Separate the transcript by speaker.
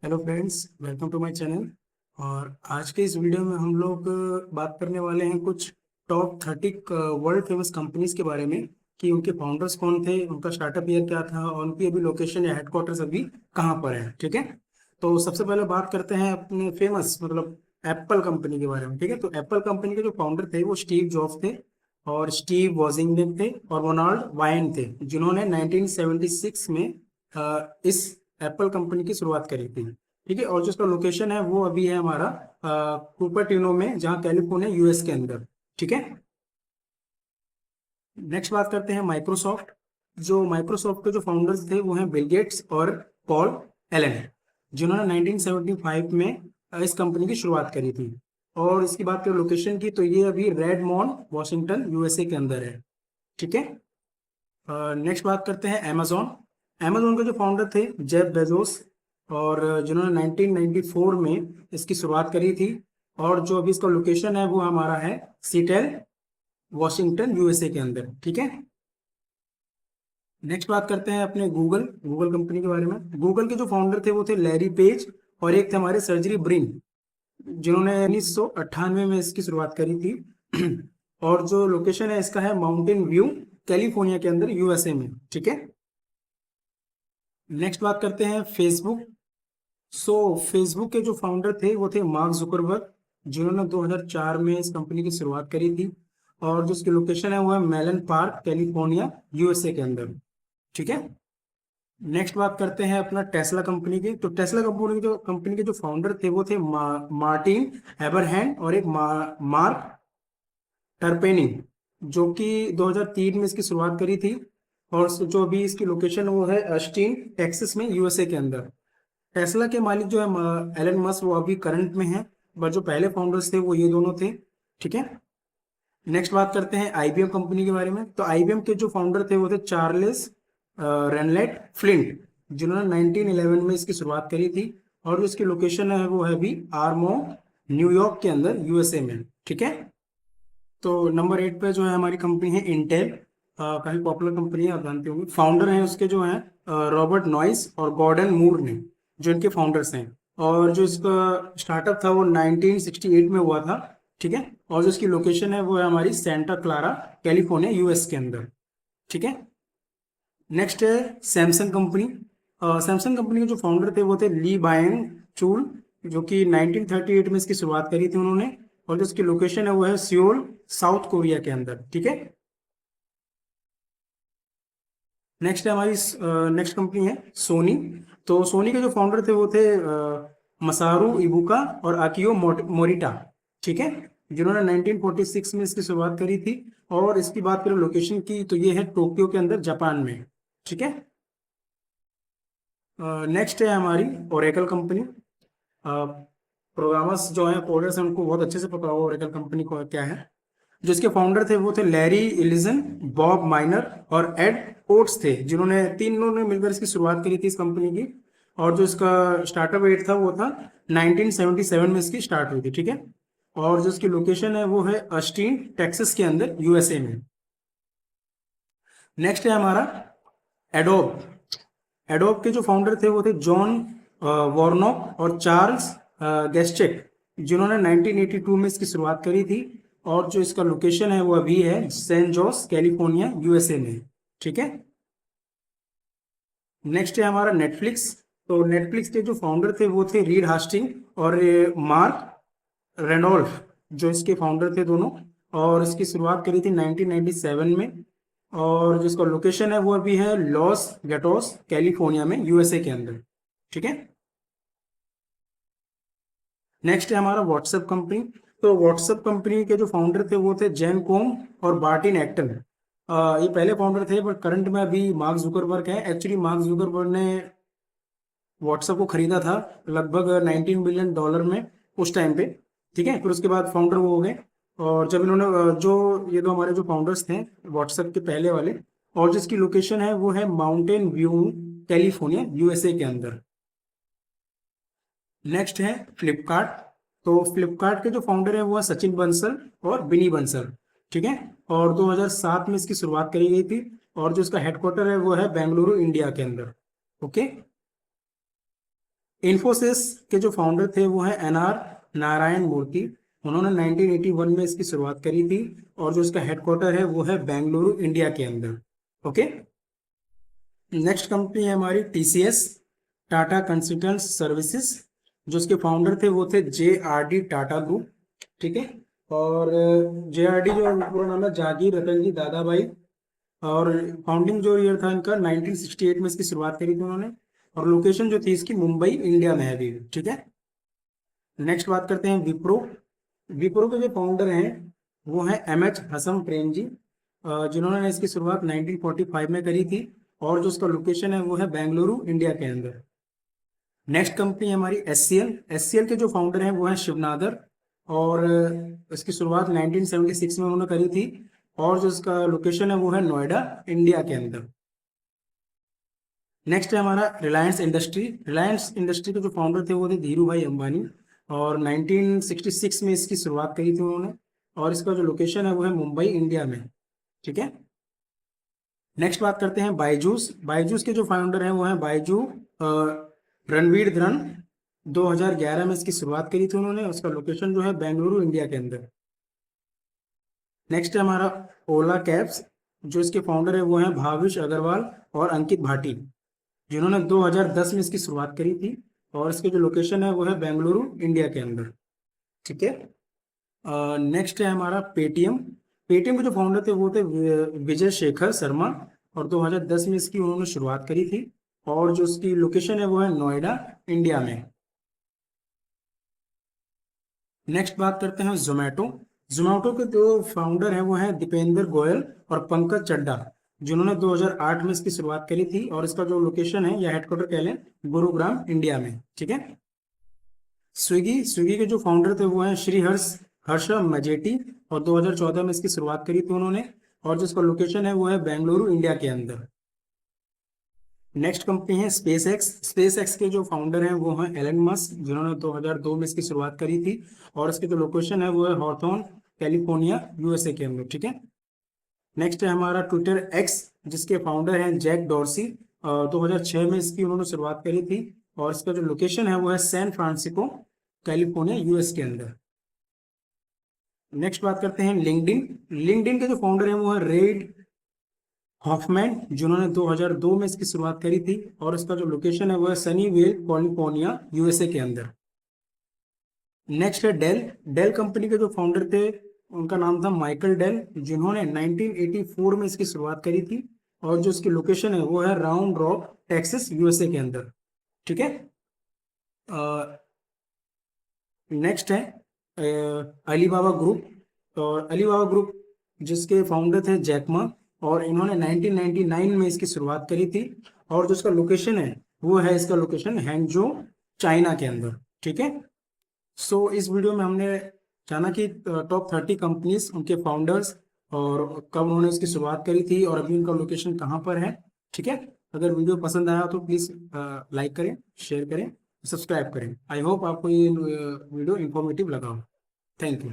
Speaker 1: Hello friends, welcome to my channel. और आज के इस वीडियो में हम लोग बात करने वाले हैं कुछ टॉप 30 वर्ल्ड फेमस कंपनीज के बारे में कि उनके फाउंडर्स कौन थे, उनका स्टार्टअप ईयर क्या था और उनकी अभी लोकेशन या हेडक्वार्टर्स अभी कहाँ पर है। ठीक है, तो सबसे पहले बात करते हैं अपने फेमस मतलब एप्पल कंपनी के बारे में। ठीक है, तो एप्पल कंपनी के जो फाउंडर थे वो स्टीव जॉब्स थे और स्टीव वॉजिनिक थे और रोनाल्ड वायन थे, जिन्होंने 1976 में इस एप्पल कंपनी की शुरुआत करी थी। ठीक है, और जो इसका लोकेशन है वो अभी है हमारा कुपर्टिनो में, जहाँ कैलिफोर्निया यूएस के अंदर। ठीक है, नेक्स्ट बात करते हैं माइक्रोसॉफ्ट। जो माइक्रोसॉफ्ट के जो फाउंडर्स थे वो हैं बिल गेट्स और पॉल एलन, जिन्होंने 1975 में इस कंपनी की शुरुआत करी थी। और इसकी बात करें लोकेशन की, तो ये अभी रेडमोंड वॉशिंगटन यूएसए के अंदर है। ठीक है, नेक्स्ट बात करते हैं अमेजोन। अमेजोन के जो फाउंडर थे जेफ बेजोस, और जिन्होंने 1994 में इसकी शुरुआत करी थी। और जो अभी इसका लोकेशन है वो हमारा है सीटेल वॉशिंगटन यूएसए के अंदर। ठीक है, नेक्स्ट बात करते हैं अपने गूगल गूगल कंपनी के बारे में। गूगल के जो फाउंडर थे वो थे लैरी पेज, और एक थे हमारे सर्जरी ब्रिन, जिन्होंने 1998 में इसकी शुरुआत करी थी। और जो लोकेशन है इसका है माउंटेन व्यू, कैलिफोर्निया के अंदर यूएसए में। ठीक है, नेक्स्ट बात करते हैं फेसबुक। सो फेसबुक के जो फाउंडर थे वो थे मार्क जुकरबर्ग, जिन्होंने 2004 में इस कंपनी की शुरुआत करी थी। और जो इसकी लोकेशन है वो है मेलन पार्क, कैलिफोर्निया यूएसए के अंदर। ठीक है, नेक्स्ट बात करते हैं अपना टेस्ला कंपनी की। तो टेस्ला कंपनी के जो फाउंडर थे वो थे मार्टिन एबरहैम और एक मार्क टर्पेनी, जो कि 2003 में इसकी शुरुआत करी थी। और जो अभी इसकी लोकेशन वो है अस्टिन टेक्सास में यूएसए के अंदर। टेस्ला के मालिक जो है एलन मस्क, वो अभी करंट में है, बट जो पहले फाउंडर्स थे वो ये दोनों थे। ठीक है, नेक्स्ट बात करते हैं आईबीएम कंपनी के बारे में। तो आईबीएम के जो फाउंडर थे वो थे चार्ल्स रेनलेट फ्लिंट, जिन्होंने 1911 में इसकी शुरुआत करी थी। और जो इसकी लोकेशन है वो है अभी आर्मो न्यूयॉर्क के अंदर यूएसए में। ठीक है, तो नंबर 8 पे जो है हमारी कंपनी है इंटेल। काफी पॉपुलर कंपनी है, आप जानते होंगे। फाउंडर हैं उसके जो हैं रॉबर्ट नॉइस और गॉर्डन मूर ने, जो इनके फाउंडर्स हैं। और जो इसका स्टार्टअप था वो 1968 में हुआ था। ठीक है, और जो इसकी लोकेशन है वो है हमारी सेंटा क्लारा, कैलिफोर्निया यूएस के अंदर। ठीक है, नेक्स्ट है सैमसंग कंपनी। सैमसंग कंपनी के जो फाउंडर थे वो थे ली बायंग चूल, जो कि 1938 में इसकी शुरुआत करी थी उन्होंने। और जो इसकी लोकेशन है वो है सियोल, साउथ कोरिया के अंदर। ठीक है, नेक्स्ट है हमारी नेक्स्ट कंपनी है सोनी। तो सोनी के जो फाउंडर थे वो थे मसारू इबुका और आकियो मोरिटा। ठीक है, जिन्होंने 1946 में इसकी शुरुआत करी थी। और इसकी बात करें लोकेशन की, तो ये है टोक्यो के अंदर, जापान में। ठीक है, नेक्स्ट है हमारी ओरेकल कंपनी। प्रोग्रामर्स जो हैं, कोडर्स हैं, उनको बहुत अच्छे से पता होगा ओरेकल कंपनी को क्या है। जो इसके फाउंडर थे वो थे लैरी इलिजन, बॉब माइनर और एड ओट्स थे, जिन्होंने तीनों ने मिलकर इसकी शुरुआत करी थी इस कंपनी की। और जो इसका स्टार्टअप रेट था वो था 1977 में इसकी स्टार्ट हुई थी। ठीक है, और जो इसकी लोकेशन है वो है अस्टीन टेक्सास के अंदर यूएसए में। नेक्स्ट है हमारा एडोब। एडोब के जो फाउंडर थे वो थे जॉन वॉर्नॉक और चार्ल्स गेस्चेक, जिन्होंने 1982 में इसकी शुरुआत करी थी। और जो इसका लोकेशन है वो अभी है सैन जोस, कैलिफोर्निया यूएसए में। ठीक है, नेक्स्ट है हमारा नेटफ्लिक्स। तो नेटफ्लिक्स के जो फाउंडर थे वो थे रीड हास्टिंग और मार्क रेनोल्फ, जो इसके फाउंडर थे दोनों। और इसकी शुरुआत करी थी 1997 में। और जिसका लोकेशन है वो अभी है लॉस गेटोस, कैलिफोर्निया में यूएसए के अंदर। ठीक है, नेक्स्ट है हमारा व्हाट्सएप कंपनी। तो व्हाट्सएप कंपनी के जो फाउंडर थे वो थे जैन कोंग और बार्टिन एक्टन। ये पहले फाउंडर थे, बट करंट में अभी मार्क जुकरबर्ग है। एक्चुअली मार्क जुकरबर्ग ने व्हाट्सएप को खरीदा था लगभग 19 बिलियन डॉलर में उस टाइम पे। ठीक है, फिर उसके बाद फाउंडर वो हो गए। और जब इन्होंने जो ये दो हमारे जो फाउंडर्स थे व्हाट्सएप के पहले वाले, और जिसकी लोकेशन है वो है माउंटेन व्यू, कैलिफोर्निया यूएसए के अंदर। नेक्स्ट है फ्लिपकार्ट। तो फ्लिपकार्ट के जो फाउंडर है वो है सचिन बंसल और बिनी बंसल। ठीक है, और 2007 में इसकी शुरुआत करी गई थी। और जो इसका हेडक्वार्टर है वो है बेंगलुरु, इंडिया के अंदर। ओके, इन्फोसिस के जो फाउंडर थे वो है एनआर नारायण मूर्ति। उन्होंने 1981 में इसकी शुरुआत करी थी और जो इसका हेडक्वार्टर है वो है बेंगलुरु इंडिया के अंदर। ओके। नेक्स्ट कंपनी है हमारी टीसीएस, टाटा कंसल्टेंट सर्विसेज। जो इसके फाउंडर थे वो थे जे आर डी टाटा ग्रुप। ठीक है। और जे आर डी जो पूरा नाम है जहांगीर रतन जी दादाभाई। और फाउंडिंग जो ईयर था इनका 1968 में इसकी शुरुआत करी थी उन्होंने। और लोकेशन जो थी इसकी मुंबई इंडिया में है अभी। ठीक है। नेक्स्ट बात करते हैं विप्रो। विप्रो के जो फाउंडर हैं वो हैं एम एच हसन प्रेम जी, जिन्होंने इसकी शुरुआत 1945 में करी थी। और जो उसका लोकेशन है वो है बेंगलुरु इंडिया के अंदर। नेक्स्ट कंपनी है हमारी S C L. S C L के जो फाउंडर हैं वो हैं शिवनादर। और इसकी शुरुआत 1976 में उन्होंने करी थी। और जो इसका लोकेशन है वो है नोएडा इंडिया के अंदर। नेक्स्ट है हमारा रिलायंस इंडस्ट्री। रिलायंस इंडस्ट्री के जो फाउंडर थे वो थे धीरू भाई अंबानी। और 1966 में इसकी शुरुआत करी थी उन्होंने। और इसका जो लोकेशन है वो है मुंबई इंडिया में। ठीक है। नेक्स्ट बात करते हैं बायजूस। बायजूस के जो फाउंडर हैं वो हैं बायजू रणवीर धरन। 2011 में इसकी शुरुआत करी थी उन्होंने। उसका लोकेशन जो है बेंगलुरु इंडिया के अंदर। नेक्स्ट है हमारा ओला कैब्स। जो इसके फाउंडर है वो हैं भाविश अग्रवाल और अंकित भाटी, जिन्होंने 2010 में इसकी शुरुआत करी थी। और इसके जो लोकेशन है वो है बेंगलुरु इंडिया के अंदर। ठीक है। नेक्स्ट है हमारा पेटीएम। पेटीएम के जो फाउंडर थे वो थे विजय शेखर शर्मा। और 2010 में इसकी उन्होंने शुरुआत करी थी। और जो उसकी लोकेशन है वो है नोएडा इंडिया में। नेक्स्ट बात करते हैं जोमेटो। जोमेटो के जो फाउंडर हैं वो हैं दीपेंद्र गोयल और पंकज चड्डा, जिन्होंने 2008 में इसकी शुरुआत करी थी। और इसका जो लोकेशन है या हेडक्वार्टर कह लें गुरुग्राम इंडिया में। ठीक है। स्विगी। स्विगी के जो फाउंडर थे वो हैं श्री हर्ष मजेटी। और 2014 में इसकी शुरुआत करी थी उन्होंने। और जिसका लोकेशन है वो है बेंगलुरु इंडिया के अंदर। नेक्स्ट कंपनी है स्पेस एक्स। स्पेस एक्स के जो फाउंडर हैं वो हैं एलन मस्क, जिन्होंने 2002 में इसकी शुरुआत करी थी। और इसकी जो लोकेशन है वो है हॉथॉर्न कैलिफोर्निया यूएसए के अंदर। ठीक है। नेक्स्ट है हमारा ट्विटर एक्स, जिसके फाउंडर हैं जैक डॉर्सी। 2006 में इसकी उन्होंने शुरुआत करी थी। और इसका जो लोकेशन है वो है सैन फ्रांसिस्को कैलिफोर्निया यूएस के अंदर। नेक्स्ट बात करते हैं लिंक्डइन। लिंक्डइन के जो फाउंडर हैं वो है रेड हॉफमैन, जिन्होंने 2002 में इसकी शुरुआत करी थी। और इसका जो लोकेशन है वो है सनीवेल कैलिफोर्निया यूएसए के अंदर। नेक्स्ट है डेल। डेल कंपनी के जो फाउंडर थे उनका नाम था माइकल डेल, जिन्होंने 1984 में इसकी शुरुआत करी थी। और जो इसकी लोकेशन है वो है राउंड रॉक टेक्सास यूएसए के अंदर। ठीक है। नेक्स्ट है अलीबाबा ग्रुप। और अलीबाबा ग्रुप जिसके फाउंडर थे जैकमा। और इन्होंने 1999 में इसकी शुरुआत करी थी। और जो इसका लोकेशन है वो है इसका लोकेशन हैंगजो चाइना के अंदर। ठीक है। सो इस वीडियो में हमने जाना कि टॉप 30 कंपनीज, उनके फाउंडर्स और कब उन्होंने इसकी शुरुआत करी थी और अभी उनका लोकेशन कहाँ पर है। ठीक है। अगर वीडियो पसंद आया तो प्लीज़ लाइक करें, शेयर करें, सब्सक्राइब करें। आई होप आपको ये वीडियो इंफॉर्मेटिव लगा हो। Thank you.